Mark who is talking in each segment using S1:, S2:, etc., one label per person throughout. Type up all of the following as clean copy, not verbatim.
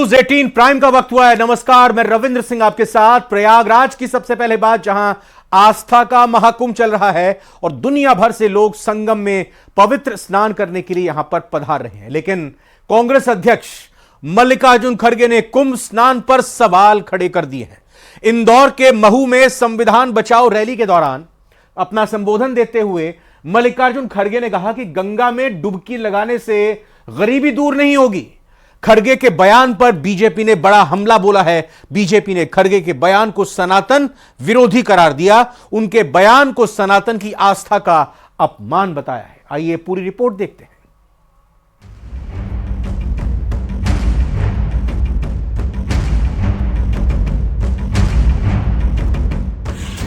S1: News 18 prime का वक्त हुआ है। नमस्कार, मैं रविंद्र सिंह आपके साथ। प्रयागराज की सबसे पहले बात, जहां आस्था का महाकुंभ चल रहा है और दुनिया भर से लोग संगम में पवित्र स्नान करने के लिए यहां पर पधार रहे हैं, लेकिन कांग्रेस अध्यक्ष मल्लिकार्जुन खड़गे ने कुंभ स्नान पर सवाल खड़े कर दिए हैं। इंदौर के महू में संविधान बचाओ रैली के दौरान अपना संबोधन देते हुए मल्लिकार्जुन खड़गे ने कहा कि गंगा में डुबकी लगाने से गरीबी दूर नहीं होगी। खड़गे के बयान पर बीजेपी ने बड़ा हमला बोला है। बीजेपी ने खड़गे के बयान को सनातन विरोधी करार दिया, उनके बयान को सनातन की आस्था का अपमान बताया है। आइए पूरी रिपोर्ट देखते हैं।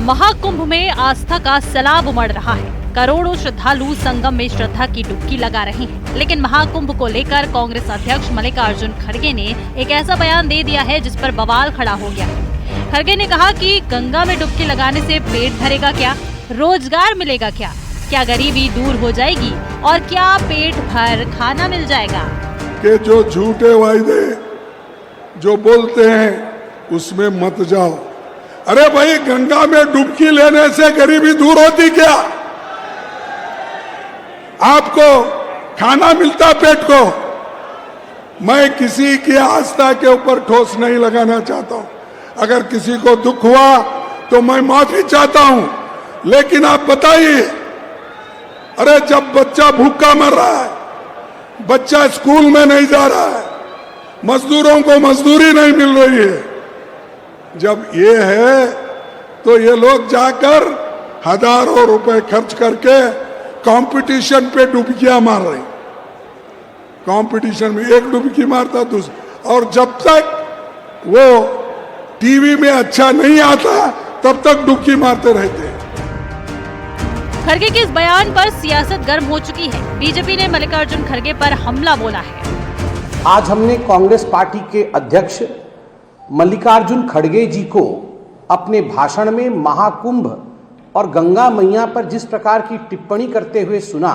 S2: महाकुंभ में आस्था का सैलाब उमड़ रहा है। करोड़ों श्रद्धालु संगम में श्रद्धा की डुबकी लगा रहे हैं, लेकिन महाकुंभ को लेकर कांग्रेस अध्यक्ष मल्लिकार्जुन खड़गे ने एक ऐसा बयान दे दिया है जिस पर बवाल खड़ा हो गया है। खड़गे ने कहा कि गंगा में डुबकी लगाने से पेट भरेगा क्या, रोजगार मिलेगा क्या, क्या गरीबी दूर हो जाएगी और क्या पेट भर खाना मिल जाएगा।
S3: कि जो झूठे वायदे जो बोलते हैं उसमें मत जाओ। अरे भाई, गंगा में डुबकी लेने से गरीबी दूर होती क्या? आपको खाना मिलता पेट को? मैं किसी की आस्था के ऊपर ठोस नहीं लगाना चाहता हूं। अगर किसी को दुख हुआ तो मैं माफी चाहता हूं, लेकिन आप बताइए, अरे जब बच्चा भूखा मर रहा है, बच्चा स्कूल में नहीं जा रहा है, मजदूरों को मजदूरी नहीं मिल रही है, जब ये है तो ये लोग जाकर हजारों रुपए खर्च करके कंपटीशन पे डुबकियां मार रहे। कंपटीशन में एक डुबकी मारता दूसरा, और जब तक वो टीवी में अच्छा नहीं आता तब तक डुबकी मारते रहते हैं।
S2: खड़गे के इस बयान पर सियासत गर्म हो चुकी है। बीजेपी ने मल्लिकार्जुन खड़गे पर हमला बोला है।
S4: आज हमने कांग्रेस पार्टी के अध्यक्ष मल्लिकार्जुन खड़गे जी को अपने भाषण में महाकुंभ और गंगा मैया पर जिस प्रकार की टिप्पणी करते हुए सुना,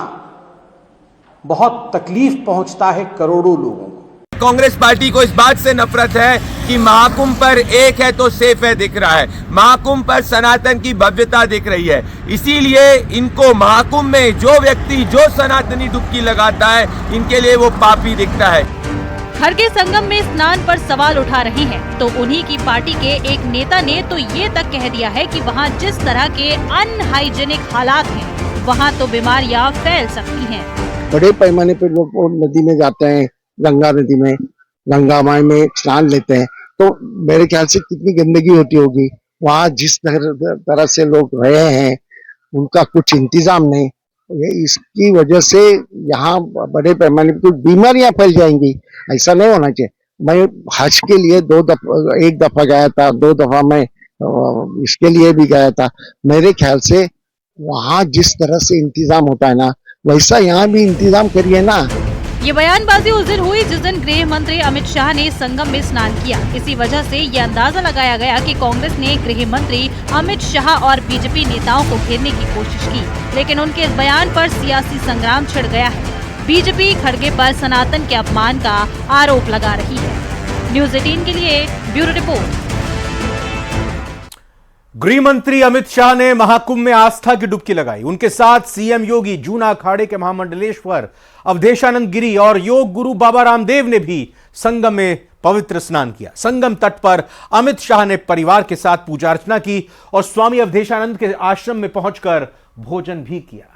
S4: बहुत तकलीफ पहुंचता है करोड़ों लोगों को।
S5: कांग्रेस पार्टी को इस बात से नफरत है कि महाकुंभ पर एक है तो सेफ है दिख रहा है, महाकुंभ पर सनातन की भव्यता दिख रही है। इसीलिए इनको महाकुंभ में जो व्यक्ति जो सनातनी डुबकी लगाता है, इनके लिए वो पापी दिखता है।
S2: खड़गे संगम में स्नान पर सवाल उठा रहे हैं तो उन्हीं की पार्टी के एक नेता ने तो ये तक कह दिया है कि वहाँ जिस तरह के अनहाइजेनिक हालात हैं, वहाँ तो बीमारियाँ फैल सकती हैं।
S6: बड़े पैमाने पर लोग नदी में जाते हैं, गंगा नदी में, गंगा माई में स्नान लेते हैं, तो मेरे ख्याल से कितनी गंदगी होती होगी। वहाँ जिस तरह से लोग रहे हैं, उनका कुछ इंतजाम नहीं, इसकी वजह से यहाँ बड़े पैमाने पर बीमारियां फैल जाएंगी। ऐसा नहीं होना चाहिए। मैं हज के लिए एक दफा गया था, 2 दफा मैं इसके लिए भी गया था। मेरे ख्याल से वहाँ जिस तरह से इंतजाम होता है ना, वैसा यहाँ भी इंतजाम करिए ना।
S2: ये बयानबाजी उस दिन हुई जिस दिन गृह मंत्री अमित शाह ने संगम में स्नान किया। इसी वजह से ये अंदाजा लगाया गया कि कांग्रेस ने गृह मंत्री अमित शाह और बीजेपी नेताओं को घेरने की कोशिश की, लेकिन उनके इस बयान पर सियासी संग्राम छिड़ गया है। बीजेपी खड़गे पर सनातन के अपमान का आरोप लगा रही है। न्यूज 18 के लिए ब्यूरो रिपोर्ट।
S1: गृह मंत्री अमित शाह ने महाकुंभ में आस्था की डुबकी लगाई। उनके साथ सीएम योगी, जूना अखाड़े के महामंडलेश्वर अवधेशानंद गिरी और योग गुरु बाबा रामदेव ने भी संगम में पवित्र स्नान किया। संगम तट पर अमित शाह ने परिवार के साथ पूजा अर्चना की और स्वामी अवधेशानंद के आश्रम में पहुंचकर भोजन भी किया।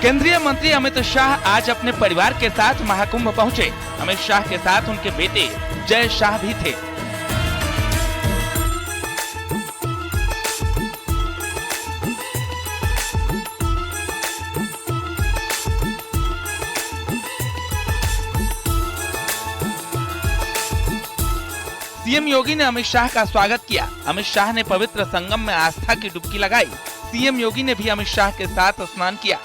S7: केंद्रीय मंत्री अमित शाह आज अपने परिवार के साथ महाकुंभ पहुंचे। अमित शाह के साथ उनके बेटे जय शाह भी थे। सीएम योगी ने अमित शाह का स्वागत किया। अमित शाह ने पवित्र संगम में आस्था की डुबकी लगाई। सीएम योगी ने भी अमित शाह के साथ स्नान किया।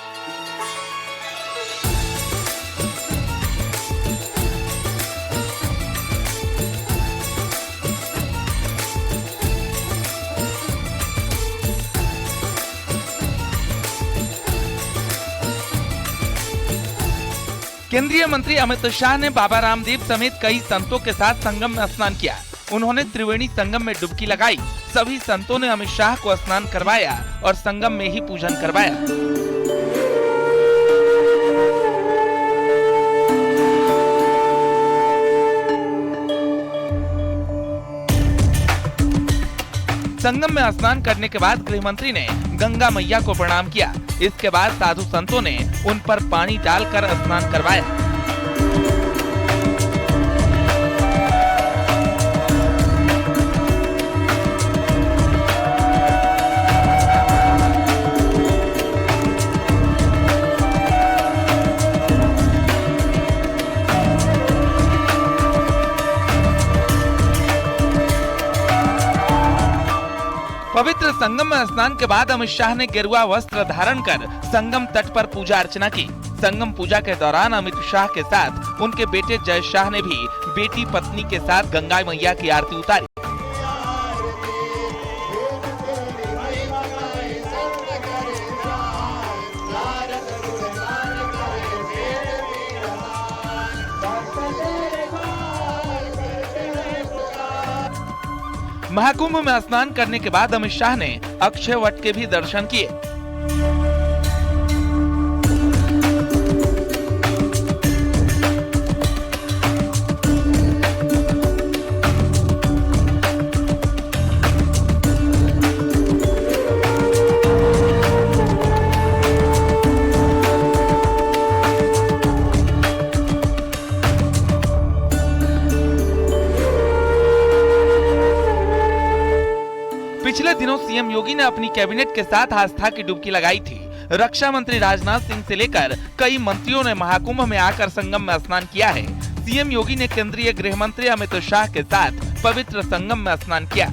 S7: केंद्रीय मंत्री अमित शाह ने बाबा रामदेव समेत कई संतों के साथ संगम में स्नान किया। उन्होंने त्रिवेणी संगम में डुबकी लगाई। सभी संतों ने अमित शाह को स्नान करवाया और संगम में ही पूजन करवाया। संगम में स्नान करने के बाद गृह मंत्री ने गंगा मैया को प्रणाम किया। इसके बाद साधु संतों ने उन पर पानी डालकर स्नान करवाया। पवित्र संगम में स्नान के बाद अमित शाह ने गेरुआ वस्त्र धारण कर संगम तट पर पूजा अर्चना की। संगम पूजा के दौरान अमित शाह के साथ उनके बेटे जय शाह ने भी बेटी पत्नी के साथ गंगा मैया की आरती उतारी। महाकुंभ में स्नान करने के बाद अमित शाह ने अक्षय वट के भी दर्शन किए। पिछले दिनों सीएम योगी ने अपनी कैबिनेट के साथ आस्था की डुबकी लगाई थी। रक्षा मंत्री राजनाथ सिंह से लेकर कई मंत्रियों ने महाकुंभ में आकर संगम में स्नान किया है। सीएम योगी ने केंद्रीय गृह मंत्री अमित शाह के साथ पवित्र संगम में स्नान किया।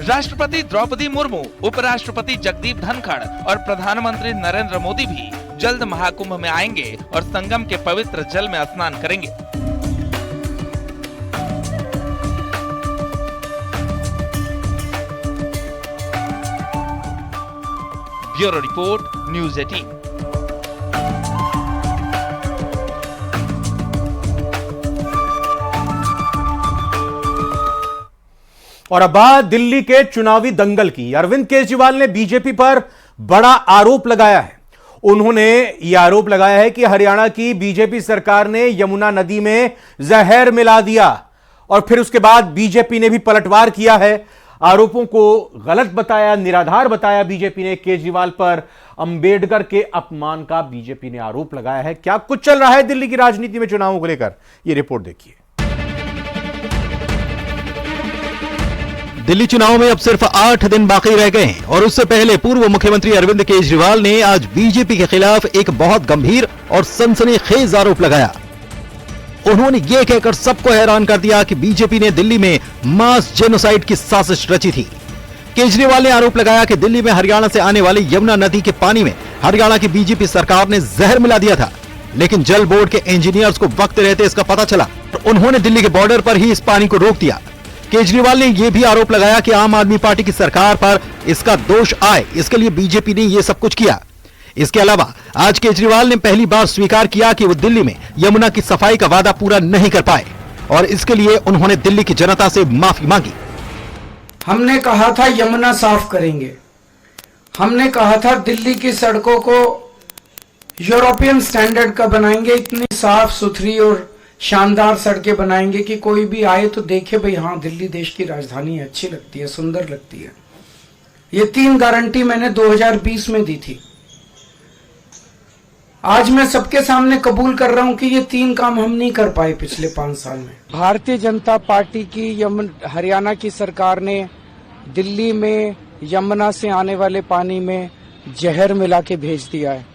S7: राष्ट्रपति द्रौपदी मुर्मू, उपराष्ट्रपति जगदीप धनखड़ और प्रधानमंत्री नरेंद्र मोदी भी जल्द महाकुंभ में आएंगे और संगम के पवित्र जल में स्नान करेंगे। Bureau report, news 18।
S1: और अब बात दिल्ली के चुनावी दंगल की। अरविंद केजरीवाल ने बीजेपी पर बड़ा आरोप लगाया है। उन्होंने यह आरोप लगाया है कि हरियाणा की बीजेपी सरकार ने यमुना नदी में जहर मिला दिया और फिर उसके बाद बीजेपी ने भी पलटवार किया है। आरोपों को गलत बताया, निराधार बताया बीजेपी ने। केजरीवाल पर अंबेडकर के अपमान का बीजेपी ने आरोप लगाया है। क्या कुछ चल रहा है दिल्ली की राजनीति में चुनावों को लेकर, यह रिपोर्ट देखिए।
S8: दिल्ली चुनाव में अब सिर्फ 8 दिन बाकी रह गए हैं और उससे पहले पूर्व मुख्यमंत्री अरविंद केजरीवाल ने आज बीजेपी के खिलाफ एक बहुत गंभीर और सनसनीखेज आरोप लगाया। उन्होंने ये कहकर सबको हैरान कर दिया कि बीजेपी ने दिल्ली में मास जेनोसाइड की साजिश रची थी। केजरीवाल ने आरोप लगाया कि दिल्ली में हरियाणा से आने वाली यमुना नदी के पानी में हरियाणा की बीजेपी सरकार ने जहर मिला दिया था, लेकिन जल बोर्ड के इंजीनियर्स को वक्त रहते इसका पता चला तो उन्होंने दिल्ली के बॉर्डर पर ही इस पानी को रोक दिया। केजरीवाल ने यह भी आरोप लगाया कि आम आदमी पार्टी की सरकार पर इसका दोष आए, इसके लिए बीजेपी ने यह सब कुछ किया। इसके अलावा आज केजरीवाल ने पहली बार स्वीकार किया कि वो दिल्ली में यमुना की सफाई का वादा पूरा नहीं कर पाए और इसके लिए उन्होंने दिल्ली की जनता से माफी मांगी।
S9: हमने कहा था यमुना साफ करेंगे, हमने कहा था दिल्ली की सड़कों को यूरोपियन स्टैंडर्ड का बनाएंगे, इतनी साफ सुथरी और शानदार सड़कें बनाएंगे कि कोई भी आए तो देखे भाई हाँ दिल्ली देश की राजधानी है, अच्छी लगती है, सुंदर लगती है। ये 3 गारंटी मैंने 2020 में दी थी। आज मैं सबके सामने कबूल कर रहा हूं कि ये 3 काम हम नहीं कर पाए पिछले 5 साल में। भारतीय जनता पार्टी की हरियाणा की सरकार ने दिल्ली में यमुना से आने वाले पानी में जहर मिला के भेज दिया है।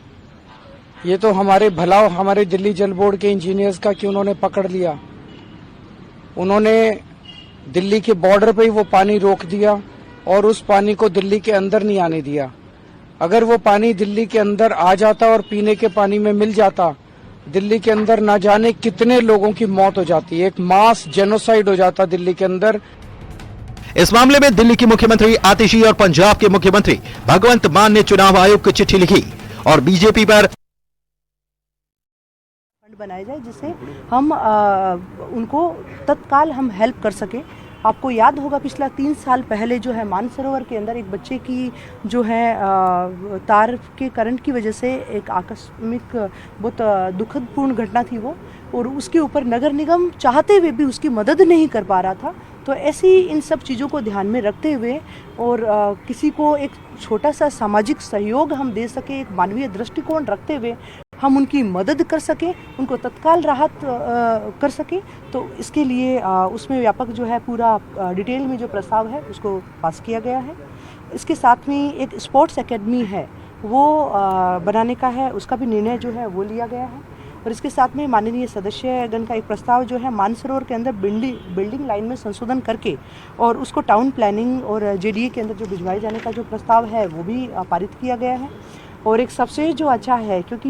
S9: ये तो हमारे भला हमारे दिल्ली जल बोर्ड के इंजीनियर्स का कि उन्होंने पकड़ लिया। उन्होंने दिल्ली के बॉर्डर पे ही वो पानी रोक दिया और उस पानी को दिल्ली के अंदर नहीं आने दिया। अगर वो पानी दिल्ली के अंदर आ जाता और पीने के पानी में मिल जाता, दिल्ली के अंदर ना जाने कितने लोगों की मौत हो जाती, एक मास जेनोसाइड हो जाता दिल्ली के अंदर।
S8: इस मामले में दिल्ली की मुख्यमंत्री आतिशी और पंजाब के मुख्यमंत्री भगवंत मान ने चुनाव आयोग को चिट्ठी लिखी और बीजेपी पर
S10: फंड बनाया जाए जिससे हम उनको तत्काल हम हेल्प कर सके। आपको याद होगा पिछला 3 साल पहले जो है मानसरोवर के अंदर एक बच्चे की जो है तार के करंट की वजह से एक आकस्मिक बहुत दुखदपूर्ण घटना थी वो, और उसके ऊपर नगर निगम चाहते हुए भी उसकी मदद नहीं कर पा रहा था। तो ऐसी इन सब चीज़ों को ध्यान में रखते हुए और किसी को एक छोटा सा सामाजिक सहयोग हम दे सके, एक मानवीय दृष्टिकोण रखते हुए हम उनकी मदद कर सके, उनको तत्काल राहत कर सके, तो इसके लिए उसमें व्यापक जो है पूरा डिटेल में जो प्रस्ताव है उसको पास किया गया है। इसके साथ में एक स्पोर्ट्स एकेडमी है वो बनाने का है, उसका भी निर्णय जो है वो लिया गया है। और इसके साथ में माननीय सदस्यगण का एक प्रस्ताव जो है मानसरोवर के अंदर बिल्डिंग लाइन में संशोधन करके और उसको टाउन प्लानिंग और जेडीए के अंदर जो भिजवाए जाने का जो प्रस्ताव है वो भी पारित किया गया है। और एक सबसे जो अच्छा है, क्योंकि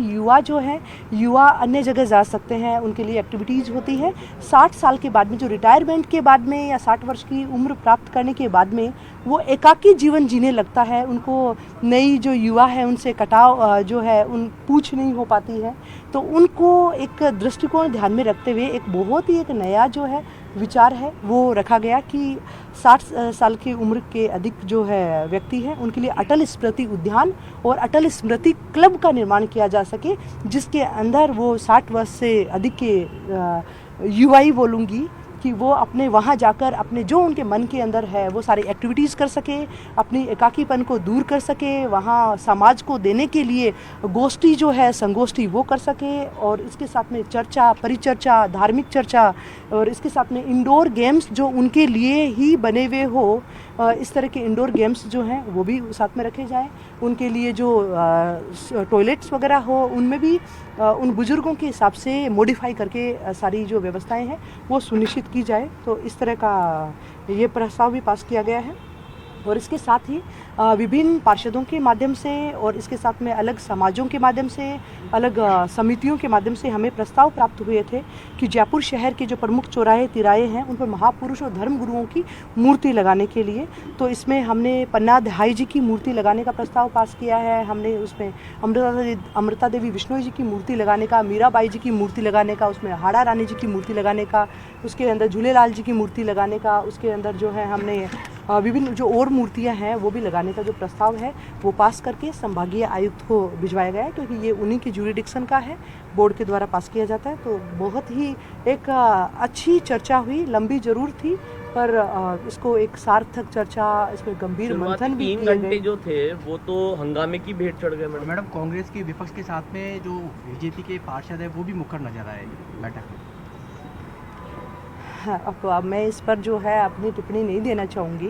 S10: युवा अन्य जगह जा सकते हैं, उनके लिए एक्टिविटीज़ होती है। 60 साल के बाद में जो रिटायरमेंट के बाद में या 60 वर्ष की उम्र प्राप्त करने के बाद में वो एकाकी जीवन जीने लगता है, उनको नई जो युवा है उनसे कटाव जो है उन पूछ नहीं हो पाती है। तो उनको एक दृष्टिकोण ध्यान में रखते हुए एक बहुत ही एक नया जो है विचार है वो रखा गया कि 60 साल की उम्र के अधिक जो है व्यक्ति हैं उनके लिए अटल स्मृति उद्यान और अटल स्मृति क्लब का निर्माण किया जा सके, जिसके अंदर वो 60 वर्ष से अधिक के युवा ही बोलूँगी कि वो अपने वहाँ जाकर अपने जो उनके मन के अंदर है वो सारी एक्टिविटीज़ कर सके, अपनी एकाकीपन को दूर कर सके, वहाँ समाज को देने के लिए गोष्ठी जो है संगोष्ठी वो कर सके। और इसके साथ में चर्चा, परिचर्चा, धार्मिक चर्चा और इसके साथ में इंडोर गेम्स जो उनके लिए ही बने हुए हो, इस तरह के इंडोर गेम्स जो हैं वो भी साथ में रखे जाएं। उनके लिए जो टॉयलेट्स वगैरह हो उनमें भी उन बुजुर्गों के हिसाब से मॉडिफाई करके सारी जो व्यवस्थाएं हैं वो सुनिश्चित की जाए। तो इस तरह का ये प्रस्ताव भी पास किया गया है। और इसके साथ ही विभिन्न पार्षदों के माध्यम से और इसके साथ में अलग समाजों के माध्यम से, अलग समितियों के माध्यम से हमें प्रस्ताव प्राप्त हुए थे कि जयपुर शहर के जो प्रमुख चौराहे तिराहे हैं उन पर महापुरुष और धर्म गुरुओं की मूर्ति लगाने के लिए, तो इसमें हमने पन्ना दहाई जी की मूर्ति लगाने का प्रस्ताव पास किया है। हमने उसमें अमृता देवी विश्नोई जी की मूर्ति लगाने का, मीराबाई जी की मूर्ति लगाने का, उसमें हाड़ा रानी जी की मूर्ति लगाने का, उसके अंदर झूलेलाल जी की मूर्ति लगाने का, उसके अंदर जो है हमने विभिन्न जो और मूर्तियां हैं वो भी लगाने का जो प्रस्ताव है वो पास करके संभागीय आयुक्त को भिजवाया गया है, क्योंकि ये उन्हीं की ज्यूरिडिक्शन का है, बोर्ड के द्वारा पास किया जाता है। तो बहुत ही एक अच्छी चर्चा हुई, लंबी जरूर थी पर इसको एक सार्थक चर्चा, इसमें गंभीर मंथन भी
S11: 3 घंटे जो थे वो तो हंगामे की भेंट चढ़ गए।
S12: मैडम कांग्रेस के विपक्ष के साथ में जो बीजेपी के पार्षद है वो भी मुखर नजर आए बैठक में।
S10: अब मैं इस पर जो है अपनी टिप्पणी नहीं देना चाहूँगी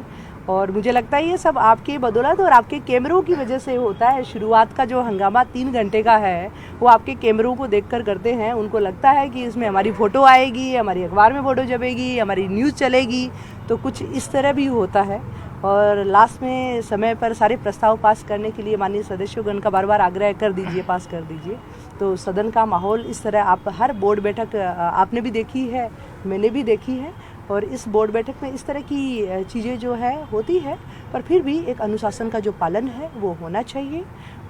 S10: और मुझे लगता है ये सब आपकी बदौलत और आपके कैमरों की वजह से होता है। शुरुआत का जो हंगामा 3 घंटे का है वो आपके कैमरों को देखकर करते हैं। उनको लगता है कि इसमें हमारी फ़ोटो आएगी, हमारी अखबार में फ़ोटो छपेगी, हमारी न्यूज़ चलेगी, तो कुछ इस तरह भी होता है। और लास्ट में समय पर सारे प्रस्ताव पास करने के लिए माननीय सदस्योगण का बार बार आग्रह कर दीजिए, पास कर दीजिए। तो सदन का माहौल इस तरह आप हर बोर्ड बैठक आपने भी देखी है, मैंने भी देखी है, और इस बोर्ड बैठक में इस तरह की चीज़ें जो है होती है, पर फिर भी एक अनुशासन का जो पालन है वो होना चाहिए।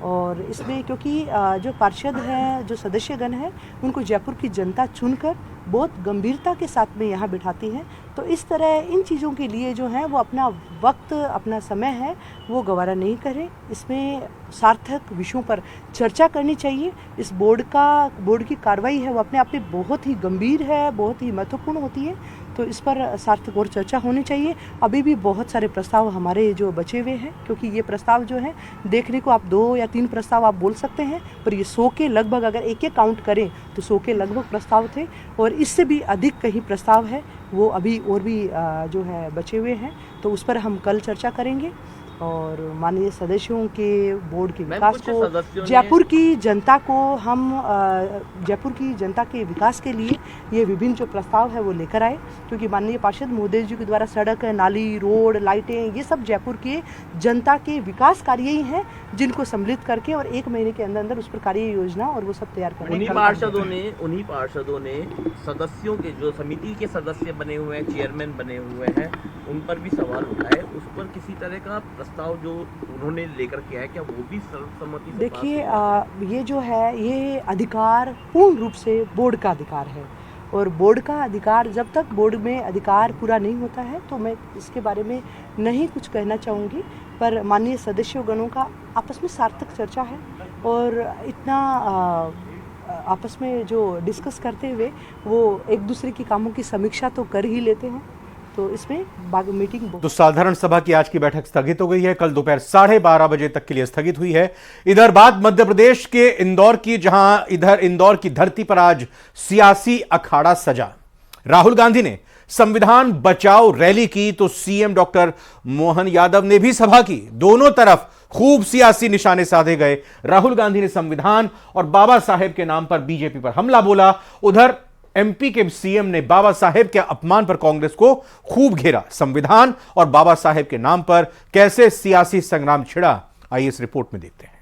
S10: और इसमें क्योंकि जो पार्षद हैं, जो सदस्यगण हैं, उनको जयपुर की जनता चुनकर बहुत गंभीरता के साथ में यहाँ बिठाती है, तो इस तरह इन चीज़ों के लिए जो है वो अपना वक्त, अपना समय है वो गंवारा नहीं करें। इसमें सार्थक विषयों पर चर्चा करनी चाहिए। इस बोर्ड की कार्रवाई है वो अपने आप में बहुत ही गंभीर है, बहुत ही महत्वपूर्ण होती है, तो इस पर सार्थक और चर्चा होनी चाहिए। अभी भी बहुत सारे प्रस्ताव हमारे जो बचे हुए हैं, क्योंकि ये प्रस्ताव जो है देखने को आप 2 या 3 प्रस्ताव आप बोल सकते हैं, पर ये 100 के लगभग अगर एक काउंट करें तो 100 के लगभग प्रस्ताव थे, और इससे भी अधिक कहीं प्रस्ताव है वो अभी और भी जो है बचे हुए हैं, तो उस पर हम कल चर्चा करेंगे। और माननीय सदस्यों के बोर्ड के
S11: मैम,
S10: विकास
S11: कुछ
S10: को,
S11: सदस्यों ने-
S10: जयपुर की जनता को हम जयपुर की जनता के विकास के लिए ये विभिन्न जो प्रस्ताव है वो लेकर आए, क्योंकि माननीय पार्षद महोदय जी के द्वारा सड़क, नाली, रोड, लाइटें, ये सब जयपुर के जनता के विकास कार्य ही हैं, जिनको सम्मिलित करके और 1 महीने के अंदर अंदर उस पर कार्य योजना और वो सब तैयार करने
S11: उन्हीं
S10: का
S11: पार्षदों ने सदस्यों के जो समिति के सदस्य बने हुए हैं, चेयरमैन बने हुए हैं, उन पर भी सवाल उठाए। उस पर किसी तरह का प्रस्ताव जो उन्होंने लेकर के आया, क्या वो भी सर्वसम्मति से
S10: देखिए, ये जो है ये अधिकार पूर्ण रूप से बोर्ड का अधिकार है, और बोर्ड का अधिकार, जब तक बोर्ड में अधिकार पूरा नहीं होता है तो मैं इसके बारे में नहीं कुछ कहना चाहूँगी। पर माननीय सदस्यगणों का आपस में सार्थक चर्चा है, और इतना आपस में जो डिस्कस करते हुए वो एक दूसरे की कामों की समीक्षा तो कर ही लेते हैं, तो इसमें मीटिंग।
S1: तो साधारण सभा की आज की बैठक स्थगित हो गई है, कल दोपहर 12:30 बजे तक के लिए स्थगित हुई है। इधर बात मध्य प्रदेश के इंदौर की, जहां इधर इंदौर की धरती पर आज सियासी अखाड़ा सजा। राहुल गांधी ने संविधान बचाओ रैली की तो सीएम डॉक्टर मोहन यादव ने भी सभा की। दोनों तरफ खूब सियासी निशाने साधे गए। राहुल गांधी ने संविधान और बाबा साहेब के नाम पर बीजेपी पर हमला बोला। उधर एमपी के सीएम ने बाबा साहेब के अपमान पर कांग्रेस को खूब घेरा। संविधान और बाबा साहेब के नाम पर कैसे सियासी संग्राम छिड़ा, आइए इस रिपोर्ट में देखते हैं।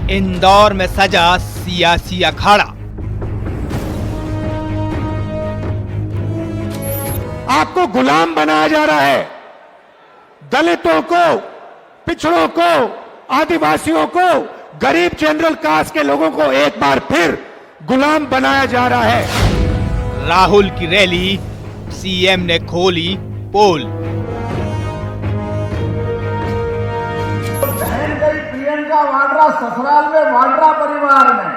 S7: इंदौर में सजा सियासी अखाड़ा।
S6: आपको गुलाम बनाया जा रहा है। दलितों को, पिछड़ों को, आदिवासियों को, गरीब जनरल कास्ट के लोगों को एक बार फिर गुलाम बनाया जा रहा है।
S7: राहुल की रैली, सीएम ने खोली पोल।
S13: बहन गई प्रियंका वाड्रा ससुराल में वाड्रा परिवार में,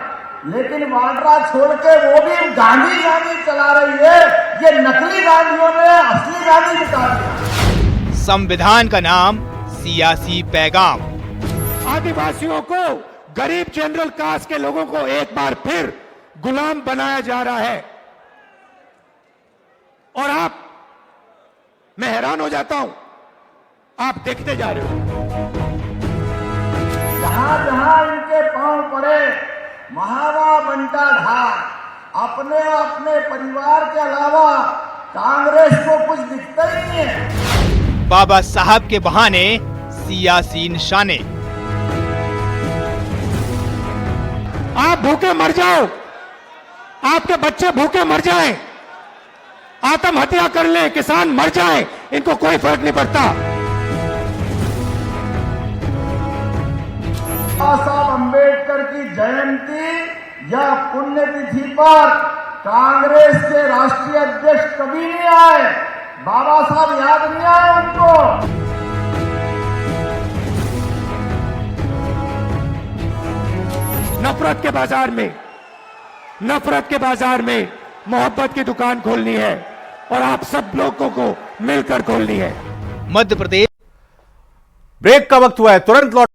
S13: लेकिन वाड्रा छोड़ के वो भी गांधी चला रही है। ये नकली गांधियों ने असली गांधी बिता दिया।
S7: संविधान का नाम, सियासी पैगाम।
S6: आदिवासियों को, गरीब जनरल कास्ट के लोगों को एक बार फिर गुलाम बनाया जा रहा है। और मैं हैरान हो जाता हूं, आप देखते जा रहे हो।
S13: जहां जहां इनके पांव पड़े, महावा बंटा ढाल। अपने अपने परिवार के अलावा कांग्रेस को कुछ दिखता ही नहीं है।
S7: बाबा साहब के बहाने सियासी निशाने।
S6: आप भूखे मर जाओ, आपके बच्चे भूखे मर जाएं, आत्महत्या कर लें, किसान मर जाएं, इनको कोई फर्क नहीं पड़ता।
S13: बाबा साहब अम्बेडकर की जयंती या पुण्यतिथि पर कांग्रेस के राष्ट्रीय अध्यक्ष कभी नहीं आए। बाबा साहब याद नहीं आए उनको।
S6: नफरत के बाजार में मोहब्बत की दुकान खोलनी है, और आप सब लोगों को मिलकर खोलनी है।
S7: मध्य प्रदेश
S1: ब्रेक का वक्त हुआ है, तुरंत लौट